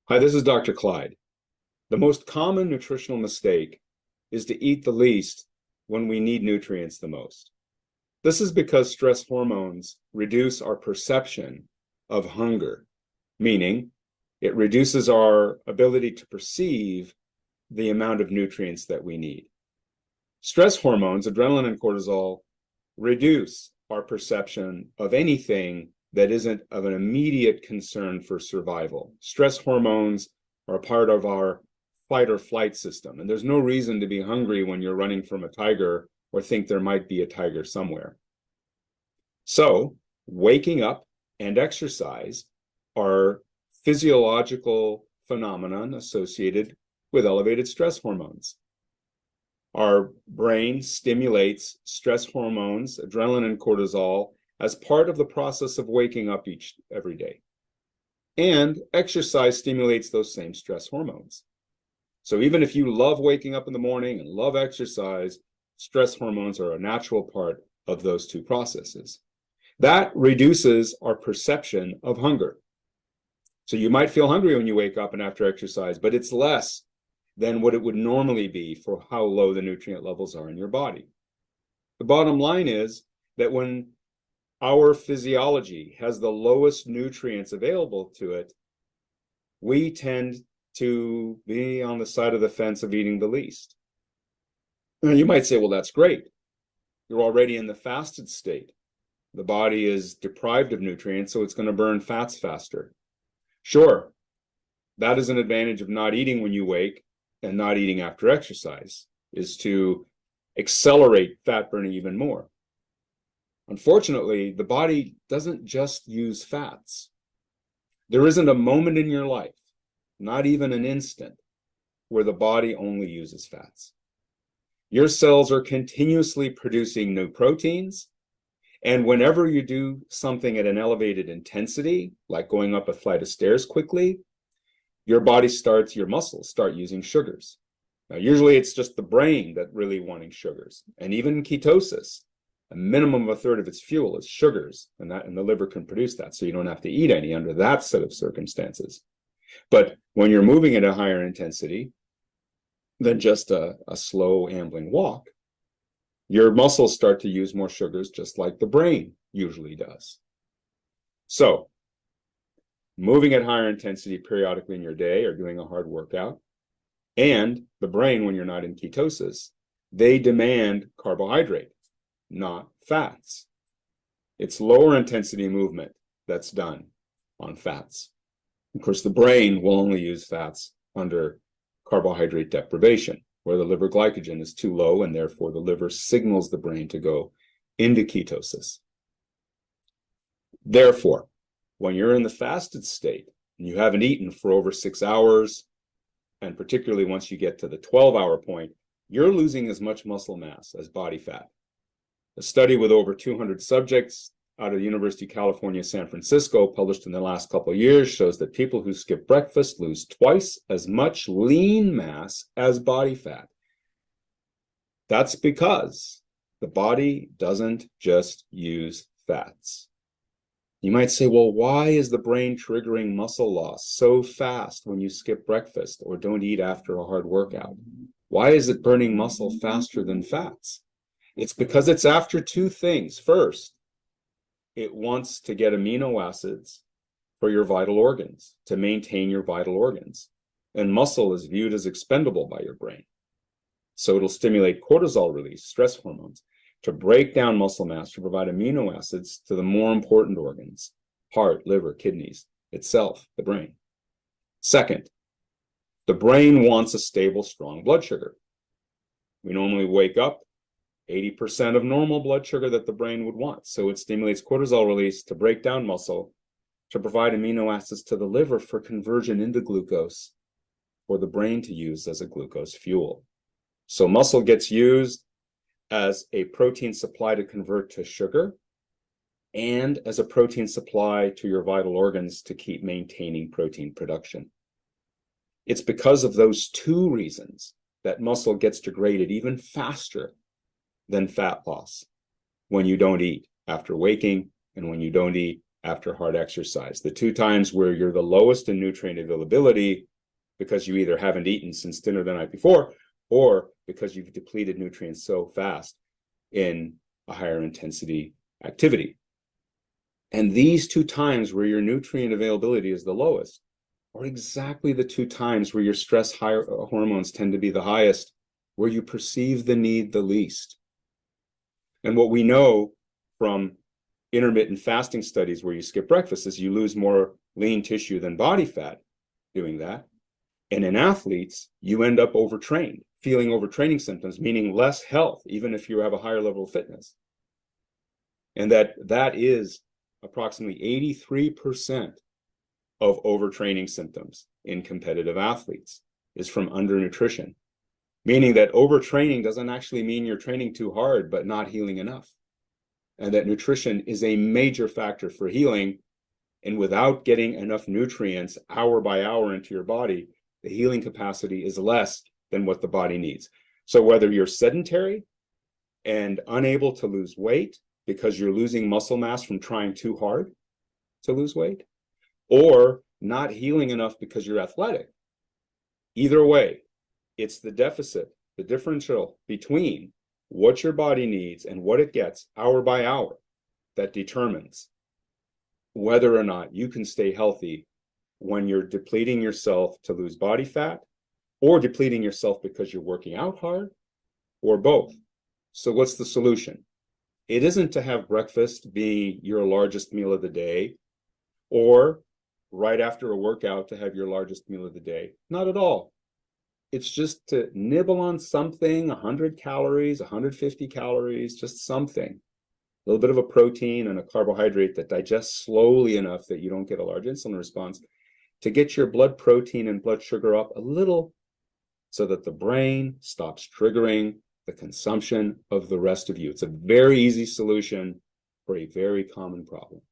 Hi, this is Dr. Clyde. The most common nutritional mistake is to eat the least when we need nutrients the most. This is because stress hormones reduce our perception of hunger, meaning it reduces our ability to perceive the amount of nutrients that we need. Stress hormones, adrenaline and cortisol, reduce our perception of anything that isn't of an immediate concern for survival. Stress hormones are a part of our fight or flight system, and there's no reason to be hungry when you're running from a tiger or think there might be a tiger somewhere. So, waking up and exercise are physiological phenomenon associated with elevated stress hormones. Our brain stimulates stress hormones, adrenaline and cortisol, as part of the process of waking up every day. And exercise stimulates those same stress hormones. So even if you love waking up in the morning and love exercise, stress hormones are a natural part of those two processes. That reduces our perception of hunger. So you might feel hungry when you wake up and after exercise, but it's less than what it would normally be for how low the nutrient levels are in your body. The bottom line is that when our physiology has the lowest nutrients available to it, we tend to be on the side of the fence of eating the least. Now, you might say, well, that's great. You're already in the fasted state. The body is deprived of nutrients, so it's going to burn fats faster. Sure, that is an advantage of not eating when you wake and not eating after exercise, is to accelerate fat burning even more. Unfortunately, the body doesn't just use fats. There isn't a moment in your life, not even an instant, where the body only uses fats. Your cells are continuously producing new proteins, and whenever you do something at an elevated intensity, like going up a flight of stairs quickly, your muscles start using sugars. Now, usually it's just the brain that really wanting sugars, and even ketosis. A minimum of a third of its fuel is sugars, and the liver can produce that, so you don't have to eat any under that set of circumstances. But when you're moving at a higher intensity than just a slow ambling walk, your muscles start to use more sugars, just like the brain usually does. So, moving at higher intensity periodically in your day or doing a hard workout, and the brain, when you're not in ketosis, they demand carbohydrate, not fats. It's lower intensity movement that's done on fats. Of course, the brain will only use fats under carbohydrate deprivation, where the liver glycogen is too low, and therefore the liver signals the brain to go into ketosis. Therefore, when you're in the fasted state and you haven't eaten for over 6 hours, and particularly once you get to the 12-hour point, you're losing as much muscle mass as body fat. A study with over 200 subjects out of the University of California, San Francisco, published in the last couple of years, shows that people who skip breakfast lose twice as much lean mass as body fat. That's because the body doesn't just use fats. You might say, well, why is the brain triggering muscle loss so fast when you skip breakfast or don't eat after a hard workout? Why is it burning muscle faster than fats? It's because it's after two things. First, it wants to get amino acids for your vital organs, to maintain your vital organs. And muscle is viewed as expendable by your brain. So it'll stimulate cortisol release, stress hormones, to break down muscle mass to provide amino acids to the more important organs, heart, liver, kidneys, itself, the brain. Second, the brain wants a stable, strong blood sugar. We normally wake up 80% of normal blood sugar that the brain would want. So it stimulates cortisol release to break down muscle, to provide amino acids to the liver for conversion into glucose, for the brain to use as a glucose fuel. So muscle gets used as a protein supply to convert to sugar, and as a protein supply to your vital organs to keep maintaining protein production. It's because of those two reasons that muscle gets degraded even faster than fat loss when you don't eat after waking and when you don't eat after hard exercise. The 2 times where you're the lowest in nutrient availability because you either haven't eaten since dinner the night before or because you've depleted nutrients so fast in a higher intensity activity. And these 2 times where your nutrient availability is the lowest are exactly the 2 times where your stress hormones tend to be the highest, where you perceive the need the least. And what we know from intermittent fasting studies where you skip breakfast is you lose more lean tissue than body fat doing that. And in athletes, you end up overtrained, feeling overtraining symptoms, meaning less health, even if you have a higher level of fitness. And that is approximately 83% of overtraining symptoms in competitive athletes is from undernutrition, meaning that overtraining doesn't actually mean you're training too hard, but not healing enough. And that nutrition is a major factor for healing. And without getting enough nutrients hour by hour into your body, the healing capacity is less than what the body needs. So whether you're sedentary and unable to lose weight because you're losing muscle mass from trying too hard to lose weight, or not healing enough because you're athletic, either way, it's the deficit, the differential between what your body needs and what it gets hour by hour that determines whether or not you can stay healthy when you're depleting yourself to lose body fat, or depleting yourself because you're working out hard, or both. So what's the solution? It isn't to have breakfast be your largest meal of the day, or right after a workout to have your largest meal of the day. Not at all. It's just to nibble on something, 100 calories, 150 calories, just something. A little bit of a protein and a carbohydrate that digests slowly enough that you don't get a large insulin response, to get your blood protein and blood sugar up a little so that the brain stops triggering the consumption of the rest of you. It's a very easy solution for a very common problem.